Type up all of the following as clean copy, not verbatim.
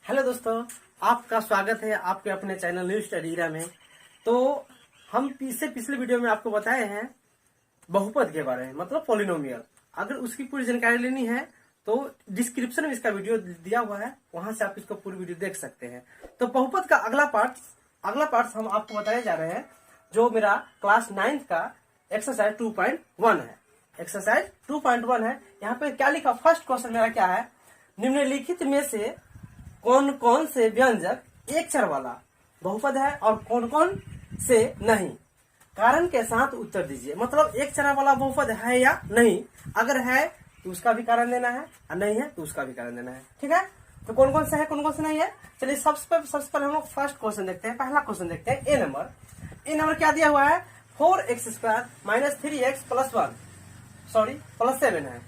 Hello दोस्तों, आपका स्वागत है आपके अपने चैनल न्यू स्टडी एरा में। तो हम इससे पिछले वीडियो में आपको बताए हैं बहुपद के बारे में, मतलब पॉलिनोमियल। अगर उसकी पूरी जानकारी लेनी है तो डिस्क्रिप्शन में इसका वीडियो दिया हुआ है, वहां से आप इसको पूरी वीडियो देख सकते हैं। तो बहुपद का अगला पार्ट हम आपको बताने जा रहे हैं, जो मेरा क्लास 9 का एक्सरसाइज 2.1 है। एक्सरसाइज 2.1 है। यहाँ पे क्या लिखा, फर्स्ट क्वेश्चन मेरा क्या है, निम्नलिखित में से कौन कौन से व्यंजक एक चर वाला बहुपद है और कौन कौन से नहीं, कारण के साथ उत्तर दीजिए। मतलब एक चर वाला बहुपद है या नहीं, अगर है तो उसका भी कारण देना है और नहीं है तो उसका भी कारण देना है। ठीक है, तो कौन कौन से है कौन कौन से नहीं है। चलिए सबसे पहले हम लोग फर्स्ट क्वेश्चन देखते हैं। पहला क्वेश्चन देखते हैं। ए नंबर क्या दिया हुआ है, 4x² - 3x + 7 है।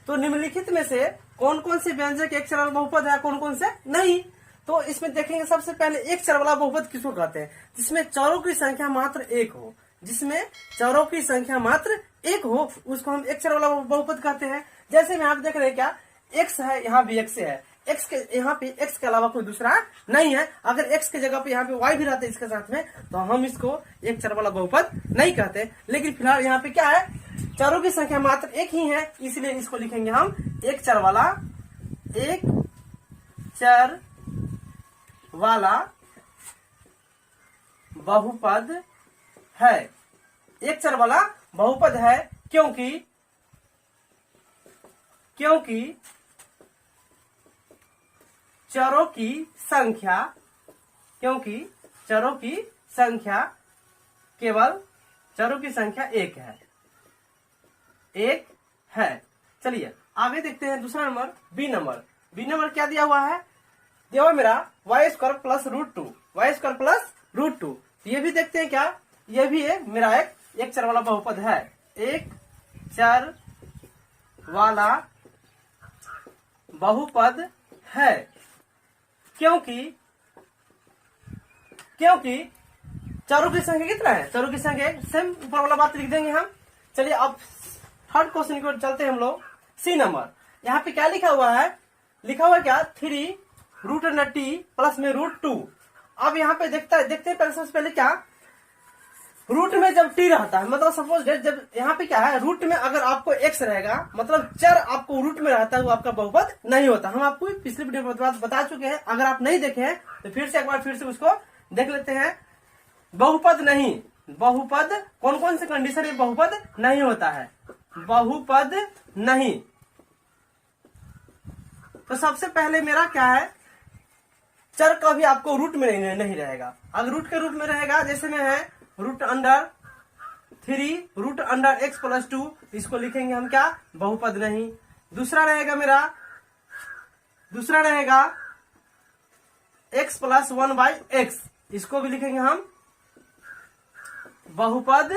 तो निम्नलिखित में से कौन कौन से व्यंजक एक चर वाला बहुपद है, कौन कौन से नहीं। तो इसमें देखेंगे सबसे पहले एक चर वाला बहुपद किसको कहते हैं, जिसमें चरों की संख्या मात्र एक हो। जिसमें चरों की संख्या मात्र एक हो उसको हम एक चर वाला बहुपद कहते हैं। जैसे में आप देख रहे हैं क्या, x है, यहाँ भी x है, x के यहाँ पे x के अलावा कोई दूसरा नहीं है। अगर x के जगह पे यहाँ पे y भी रहते इसके साथ में, तो हम इसको एक चर वाला बहुपद नहीं कहते। लेकिन फिलहाल यहाँ पे क्या है, चरों की संख्या मात्र एक ही है, इसलिए इसको लिखेंगे हम एक चर वाला बहुपद है। एक चर वाला बहुपद है क्योंकि चरों की संख्या केवल चरों की संख्या एक है। चलिए आगे देखते हैं दूसरा नंबर, बी नंबर क्या दिया हुआ है, दिया हुआ मेरा y² + √2 ये भी देखते हैं क्या, ये भी है मेरा एक चर वाला बहुपद है। एक चर वाला बहुपद है क्योंकि चरों की संख्या कितना है, चरों की संख्या सेम, ऊपर वाला बात लिख देंगे हम। चलिए अब थर्ड क्वेश्चन की ओर चलते हैं हम लोग। सी नंबर, यहाँ पे क्या लिखा हुआ है, क्या 3 √t + √2। अब यहाँ पे देखते हैं पहले, सबसे पहले क्या, रूट में जब t रहता है, मतलब सपोज जब यहाँ पे क्या है, रूट में अगर आपको x रहेगा, मतलब चर आपको रूट में रहता है, वो आपका बहुपद नहीं होता। हम आपको पिछले वीडियो में बता चुके हैं, अगर आप नहीं देखे हैं तो एक बार फिर से उसको देख लेते हैं। बहुपद कौन कौन से कंडीशन में बहुपद नहीं होता है, बहुपद नहीं। तो सबसे पहले मेरा क्या है, चर कभी आपको रूट में नहीं रहेगा। अगर रूट के रूप में रहेगा, जैसे में है √3 √x + 2, इसको लिखेंगे हम क्या, बहुपद नहीं। दूसरा रहेगा x + 1/x, इसको भी लिखेंगे हम बहुपद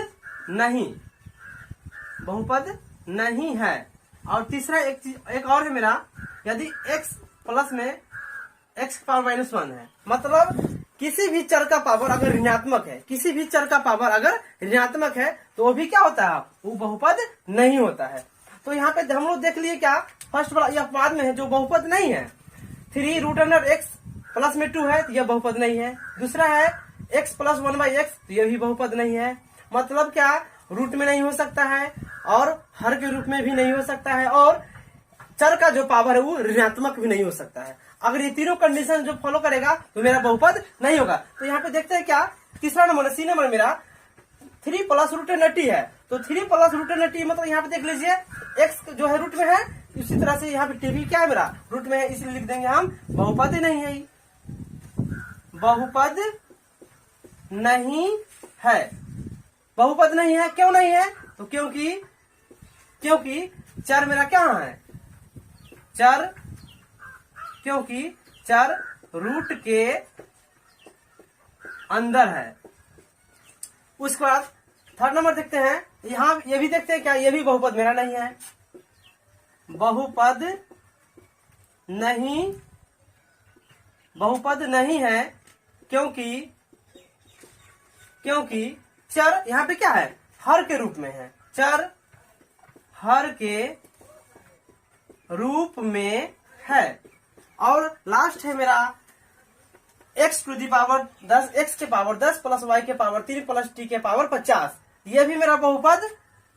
नहीं है। और तीसरा एक और है मेरा, यदि x प्लस में x ⁻⁻1 है, मतलब किसी भी चर का पावर अगर ऋणात्मक है, तो वो भी क्या होता है, वो बहुपद नहीं होता है। तो यहाँ पे हम लोग देख लिए क्या, फर्स्ट वाला यह बाद में है जो बहुपद नहीं है, 3 √x + 2 है, तो यह बहुपद नहीं है। दूसरा है x + 1/x, तो यह भी बहुपद नहीं है। मतलब क्या, रूट में नहीं हो सकता है और हर के रूप में भी नहीं हो सकता है, और चर का जो पावर है वो ऋणात्मक भी नहीं हो सकता है। अगर ये तीनों कंडीशन जो फॉलो करेगा तो मेरा बहुपद नहीं होगा। तो यहाँ पे देखते हैं क्या, तीसरा नंबर, सी नंबर मेरा 3 + √t है। तो 3 + √t मतलब यहाँ पे देख लीजिए, x जो है रूट में है, उसी तरह से यहाँ पे t भी क्या है, मेरा रूट में है, इसलिए लिख देंगे हम बहुपद नहीं है। बहुपद नहीं है, क्यों नहीं है, तो क्योंकि चर मेरा क्या है, क्योंकि चर रूट के अंदर है। उसके बाद थर्ड नंबर देखते हैं, यहाँ ये भी देखते हैं क्या, ये भी बहुपद मेरा नहीं है। बहुपद नहीं है क्योंकि चर यहाँ पे क्या है, हर के रूप में है, चर हर के रूप में है। और लास्ट है मेरा x to the power 10, x के पावर 10 प्लस y के पावर 3 प्लस t के पावर 50। ये भी मेरा बहुपद,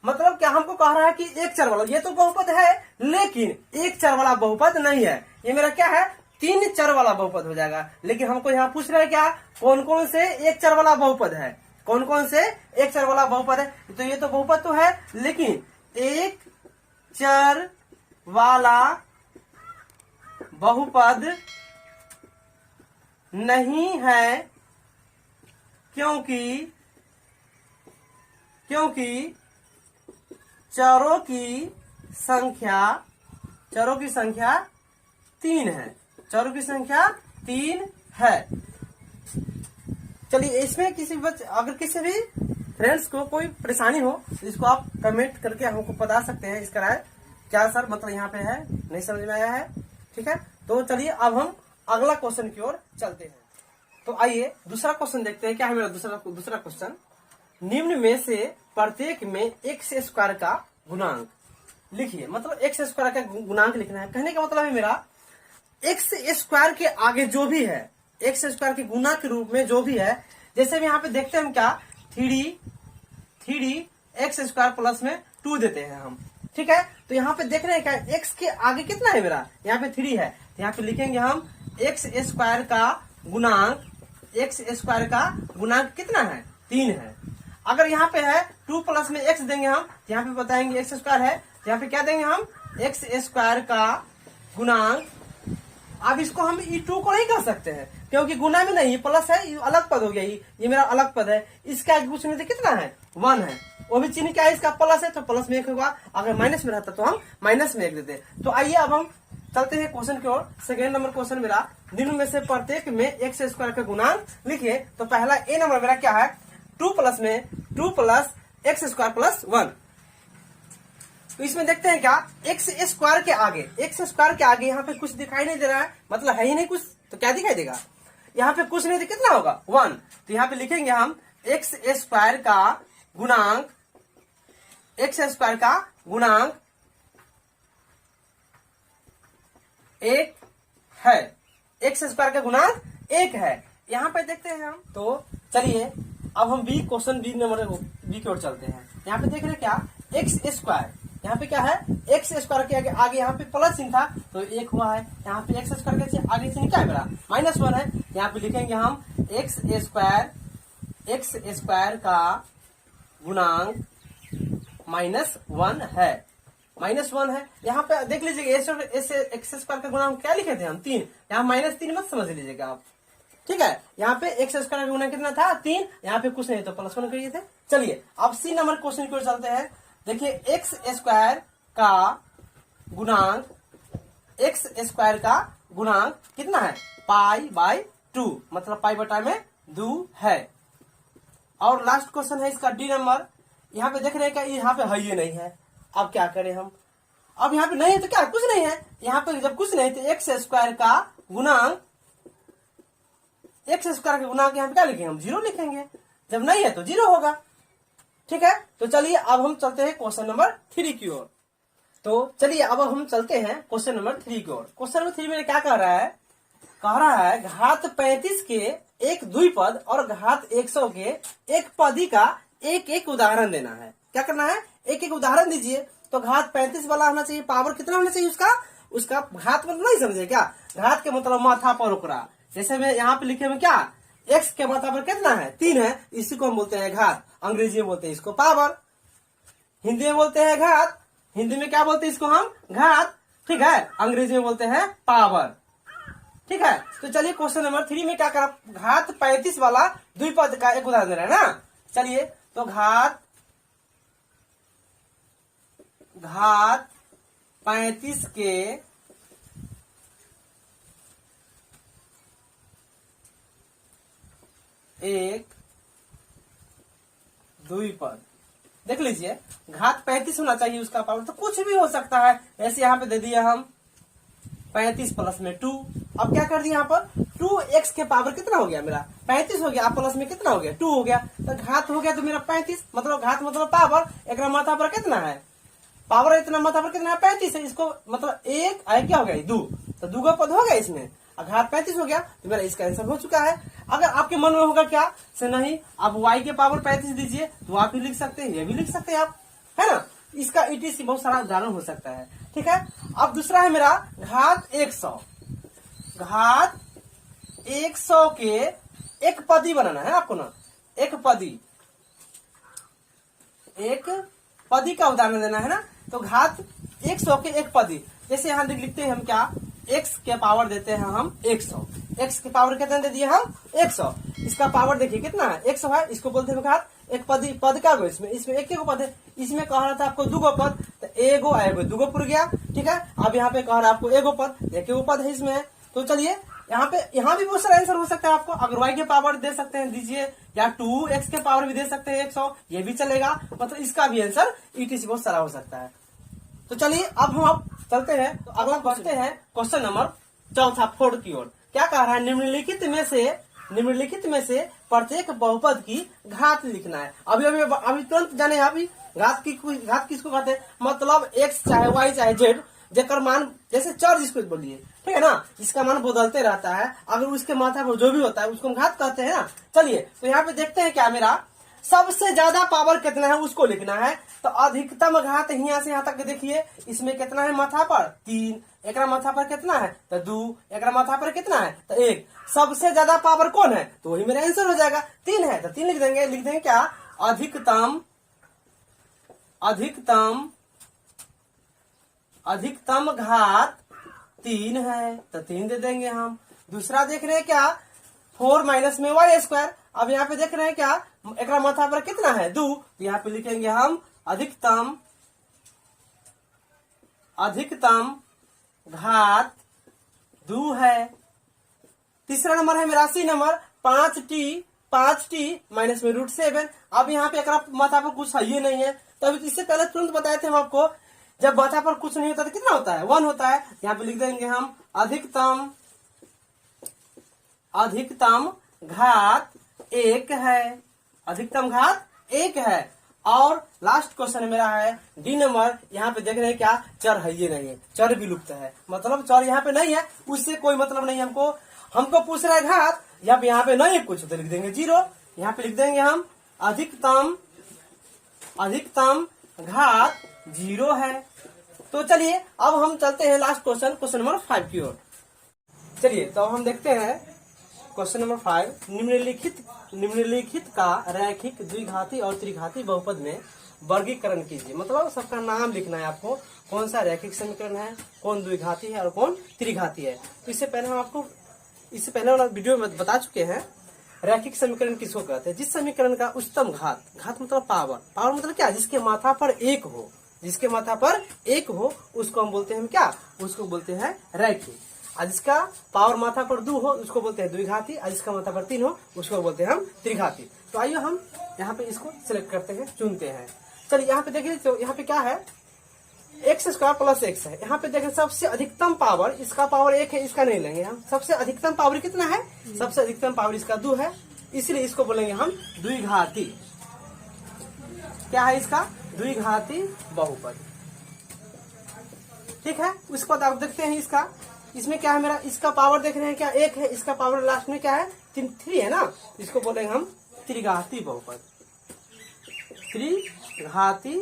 मतलब क्या हमको कह रहा है कि एक चर वाला, ये तो बहुपद है लेकिन एक चर वाला बहुपद नहीं है। ये मेरा क्या है, 3 चर वाला बहुपद हो जाएगा। लेकिन हमको यहाँ पूछ रहे हैं क्या, कौन कौन से एक चर वाला बहुपद है, कौन कौन से एक चर वाला बहुपद है। तो ये तो बहुपद तो है लेकिन एक चर वाला बहुपद नहीं है, क्योंकि चरों की संख्या 3 है, चरों की संख्या 3 है। चलिए इसमें अगर किसी भी फ्रेंड्स को कोई परेशानी हो तो इसको आप कमेंट करके हमको बता सकते हैं इसका राय क्या सर, मतलब यहाँ पे है नहीं समझ में आया है, ठीक है। तो चलिए अब हम अगला क्वेश्चन की ओर चलते हैं। तो आइए दूसरा क्वेश्चन देखते हैं। क्या है मेरा दूसरा क्वेश्चन, निम्न में से प्रत्येक में एक्स स्क्वायर का गुणांक लिखिए। मतलब एक्स स्क्वायर का गुणांक लिखना है। कहने का मतलब है मेरा एक्स स्क्वायर के आगे जो भी है, एक्स स्क्वायर के गुना के रूप में जो भी है, जैसे हम यहाँ पे देखते हैं हम क्या 3D एक्स स्क्वायर प्लस में 2 देते हैं हम, ठीक है। तो यहाँ पे देख रहे हैं क्या, एक्स के आगे कितना है मेरा, यहाँ पे 3 है, यहाँ पे लिखेंगे हम एक्स स्क्वायर का गुणांक, एक्स स्क्वायर का गुणांक कितना है, 3 है। अगर यहाँ पे है 2 प्लस में एक्स देंगे हम, तो यहाँ पे बताएंगे एक्स स्क्वायर है, तो यहाँ पे क्या देंगे हम एक्स स्क्वायर का गुणांक। अब इसको हम E2 को नहीं कर सकते हैं क्योंकि गुना में नहीं, प्लस है, ये अलग पद हो गया, ये मेरा अलग पद है। इसका आगे कुछ नहीं तो कितना है 1 है, वो भी चिन्ह क्या है इसका प्लस है तो प्लस में 1 होगा, अगर माइनस में रहता तो हम माइनस में 1 देते। तो आइए अब हम चलते हैं क्वेश्चन की ओर। सेकेंड नंबर क्वेश्चन मेरा, निम्न में से प्रत्येक में एक्स स्क्वायर का गुणांक लिखिए। तो पहला ए नंबर मेरा क्या है, 2 प्लस में 2 प्लस एक्स स्क्वायर प्लस 1। तो इसमें देखते हैं क्या, एक्स स्क्वायर के आगे यहाँ पे कुछ दिखाई नहीं दे रहा है, मतलब है ही नहीं कुछ, तो क्या दिखाई देगा, यहाँ पे कुछ नहीं तो कितना होगा 1। तो यहाँ पे लिखेंगे हम एक्स स्क्वायर का गुणांक, एक्स स्क्वायर का गुणांक 1 है, एक्स स्क्वायर का गुणांक 1 है। यहाँ पे देखते हैं हम। तो चलिए अब हम क्वेश्चन बी नंबर बी की ओर चलते हैं। यहाँ पे देख रहे हैं क्या, एक्स स्क्वायर, यहाँ पे क्या है एक्स स्क्वायर के आगे यहाँ पे प्लस चिन्ह था तो 1 हुआ है, यहाँ पे एक्स स्क्वायर के आगे चिन्ह क्या है मेरा -1 है। यहाँ पे लिखेंगे हम एक्स स्क्वायर का गुणांक -1 है, -1 है। यहाँ पे देख लीजिएगा एक्स स्क्वायर का गुणांक क्या लिखे थे हम 3, यहाँ -3 मत समझ लीजिएगा आप, ठीक है। यहाँ पे एक्स स्क्वायर का गुणांक कितना था 3, यहाँ पे कुछ नहीं तो +1 करिए थे। चलिए अब सी नंबर क्वेश्चन की ओर चलते हैं। देखिए एक्स स्क्वायर का गुणांक, एक्स स्क्वायर का गुणांक कितना है π/2, मतलब π/2 है। और लास्ट क्वेश्चन है इसका डी नंबर। यहाँ पे देख रहे हैं क्या, यहाँ पे है ये नहीं है, अब क्या करें हम, अब यहाँ पे नहीं है तो क्या कुछ नहीं है, यहाँ पे जब कुछ नहीं तो एक्स स्क्वायर का गुणांक, एक्स स्क्वायर का गुणांक यहाँ पे क्या लिखेंगे हम 0 लिखेंगे, जब नहीं है तो 0 होगा, ठीक है। तो चलिए अब हम चलते हैं क्वेश्चन नंबर 3 की ओर। तो चलिए अब हम चलते हैं क्वेश्चन नंबर 3 की ओर। क्वेश्चन नंबर 3 में क्या कह रहा है घात 35 के एक द्विपद और घात 100 के एक पदी का एक उदाहरण देना है। क्या करना है, एक उदाहरण दीजिए। तो घात 35 वाला होना चाहिए, पावर कितना होना चाहिए उसका घात मतलब नहीं समझे क्या, घात के मतलब माथा पर उकरा। जैसे मैं यहाँ पे लिखे में क्या, एक्स के माथा पर कितना है 3 है, इसी को हम बोलते हैं घात, अंग्रेजी में बोलते हैं इसको पावर, हिंदी में बोलते हैं घात, हिंदी में क्या बोलते हैं इसको हम घात, ठीक है, अंग्रेजी में बोलते हैं पावर, ठीक है। तो चलिए क्वेश्चन नंबर 3 में क्या करा, घात 35 वाला द्विपद का एक उदाहरण दे रहा है ना। चलिए तो घात 35 के एक द्विपद, देख लीजिए घात 35 होना चाहिए उसका पावर, तो कुछ भी हो सकता है। ऐसे यहाँ पे दे दिया हम 35 प्लस में 2। अब क्या कर दिया यहाँ पर 2x के पावर कितना हो गया मेरा 35 हो गया, अब प्लस में कितना हो गया 2 हो गया, तो घात हो गया तो मेरा 35, मतलब घात मतलब पावर, एक माथा पर कितना है पावर, इतना माथा पर कितना है 35 है, इसको मतलब 1 क्या हो गया 2, तो 2 का पद हो गया इसमें। घात 35 हो गया, तो मेरा इसका आंसर हो चुका है। अगर आपके मन में होगा क्या से नहीं आप y के पावर 35 दीजिए, तो आप भी लिख सकते हैं, ये भी लिख सकते हैं आप, है ना। इसका ETC बहुत सारा उदाहरण हो सकता है, ठीक है। अब दूसरा है मेरा घात 100, घात 100 के एक पदी बनाना है आपको ना, एक पदी का उदाहरण देना है ना। तो घात 100 के एक पदी, जैसे यहाँ लिखते हैं हम क्या, x के पावर देते हैं हम 100, x के पावर कितना दे दिए हम 100, इसका पावर देखिए कितना है 100 है, इसको बोलते हैं घात एक पदी। पद का गो इसमें एक पद है, इसमें कह रहा था आपको दूगो पद, तो एगो एगो दूगो पुर गया, ठीक है। अब यहाँ पे कह रहा है आपको एगो पद, एक पद है इसमें। तो चलिए यहाँ भी बहुत सारा आंसर हो सकता है आपको। अगर y के पावर दे सकते हैं दीजिए, या 2x के पावर भी दे सकते हैं 100, ये भी चलेगा, मतलब इसका भी आंसर ETC बहुत सारा हो सकता है। तो चलिए अब हम चलते हैं, तो अगला बढ़ते हैं क्वेश्चन नंबर चौथा 4 की ओर। क्या कह रहा है, निम्नलिखित में से प्रत्येक बहुपद की घात लिखना है। अभी तुरंत जाने अभी घात किसको कहते हैं, मतलब x चाहे y चाहे z, जेकर मान जैसे चर जिसको बोलिए, ठीक है ना, इसका मान बदलते रहता है, अगर उसके माथा पर जो भी होता है उसको हम घात कहते हैं ना। चलिए तो यहाँ पे देखते हैं क्या, मेरा सबसे ज्यादा पावर कितना है उसको लिखना है। तो अधिकतम घात यहाँ से यहाँ तक देखिए, इसमें कितना है माथा पर 3, एक माथा पर कितना है तो 2, एक माथा पर कितना है तो 1। सबसे ज्यादा पावर कौन है, तो वही मेरा आंसर हो जाएगा, 3 है तो 3 लिख देंगे क्या, अधिकतम घात 3 है तो 3 दे देंगे हम। दूसरा देख रहे हैं क्या, 4 माइनस में y²। अब यहाँ पे देख रहे हैं क्या, एक माथा पर कितना है 2, तो यहाँ पे लिखेंगे हम अधिकतम घात 2 है। तीसरा नंबर है मेरा C नंबर 5t माइनस में √7। अब यहाँ पे एक माथा पर कुछ है ही नहीं है, तो अभी इससे पहले तुरंत बताए थे हम आपको, जब माथा पर कुछ नहीं होता तो कितना होता है 1 होता है। यहाँ पे लिख देंगे हम अधिकतम घात 1 है, अधिकतम घात 1 है। और लास्ट क्वेश्चन मेरा है D नंबर, यहाँ पे देख रहे हैं क्या, चर है ये नहीं है, चर विलुप्त है, मतलब चर यहाँ पे नहीं है, उससे कोई मतलब नहीं हमको पूछ रहा है घात, यहाँ पे नहीं है कुछ तो लिख देंगे 0। यहाँ पे लिख देंगे हम अधिकतम घात 0 है। तो चलिए अब हम चलते हैं लास्ट क्वेश्चन नंबर 5 की ओर। चलिए तो हम देखते हैं क्वेश्चन नंबर 5। निम्नलिखित का रैखिक द्विघाती और त्रिघाती बहुपद में वर्गीकरण कीजिए। मतलब सबका नाम लिखना है आपको, कौन सा रैखिक समीकरण है, कौन द्विघाती है और कौन त्रिघाती है। तो इससे पहले वाला वीडियो में बता चुके हैं रैखिक समीकरण किसको कहते हैं, जिस समीकरण का उच्चतम घात मतलब पावर मतलब क्या, जिसके माथा पर 1 हो उसको हम बोलते हैं क्या, उसको बोलते हैं रैखिक। और जिसका पावर माथा पर 2 हो उसको बोलते हैं द्विघाती, और जिसका माथा पर 3 हो उसको बोलते हैं हम त्रिघाती। तो आइए हम यहाँ पे इसको सिलेक्ट करते हैं, चुनते हैं। चलिए यहाँ पे देखिए, तो यहाँ पे क्या है, x² + x है। यहाँ पे देखें सबसे अधिकतम पावर, इसका पावर 1 है, इसका नहीं लेंगे हम। सबसे अधिकतम पावर कितना है, सबसे अधिकतम पावर इसका 2 है, इसलिए इसको बोलेंगे हम द्विघाती। क्या है इसका, द्विघाती बहुपद, ठीक है। उसके बाद आप देखते हैं इसमें क्या है मेरा, इसका पावर देख रहे हैं क्या 1 है, इसका पावर लास्ट में क्या है 3 है ना, इसको बोलेंगे हम त्रिघाती बहुपद, त्रिघाती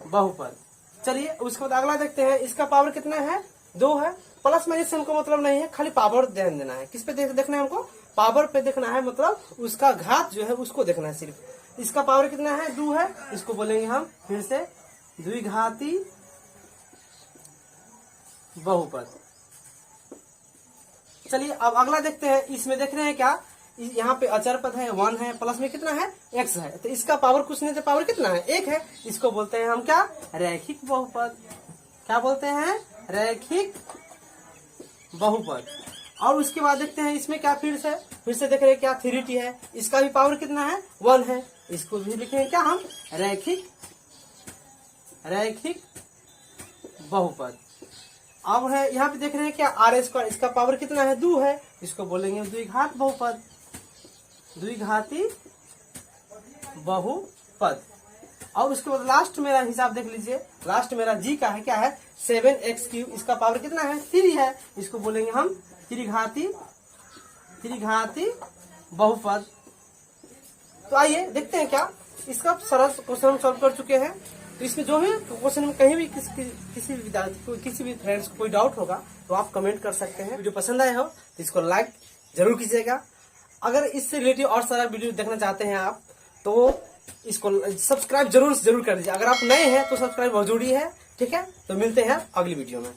बहुपद। चलिए उसके बाद अगला देखते हैं, इसका पावर कितना है 2 है, प्लस माइनस से हमको मतलब नहीं है, खाली पावर ध्यान देना है। किस पे देखना है हमको, पावर पे देखना है, मतलब उसका घात जो है उसको देखना है सिर्फ। इसका पावर कितना है 2 है, इसको बोलेंगे हम फिर से द्विघाती बहुपद। चलिए अब अगला देखते हैं, इसमें देख रहे हैं क्या, यहाँ पे अचर पद है 1 है, प्लस में कितना है x है, तो इसका पावर कुछ नहीं, तो पावर कितना है 1 है, इसको बोलते हैं हम क्या, रैखिक बहुपद। क्या बोलते हैं, रैखिक बहुपद। और उसके बाद देखते हैं इसमें क्या, फिर से देख रहे हैं क्या 3t है, इसका भी पावर कितना है 1 है, इसको भी लिखेंगे क्या हम, रैखिक बहुपद। अब है यहाँ पे देख रहे हैं क्या r², इसका पावर कितना है 2 है, इसको बोलेंगे द्विघात बहुपद, द्विघाती बहुपद। और उसके बाद लास्ट मेरा हिसाब देख लीजिए, लास्ट मेरा G का है क्या है, 7x3, इसका पावर कितना है 3 है, इसको बोलेंगे हम त्रिघाती बहुपद। तो आइए देखते हैं क्या इसका सरल क्वेश्चन हम सॉल्व कर चुके हैं। तो इसमें जो है क्वेश्चन में कहीं भी किसी भी विद्यार्थी को, किसी भी फ्रेंड्स को कोई डाउट होगा तो आप कमेंट कर सकते हैं। वीडियो पसंद आया हो तो इसको लाइक जरूर कीजिएगा। अगर इससे रिलेटेड और सारा वीडियो देखना चाहते हैं आप तो इसको सब्सक्राइब जरूर कर दीजिए। अगर आप नए हैं तो सब्सक्राइब बहुत जरूरी है, ठीक है। तो मिलते हैं अगली वीडियो में।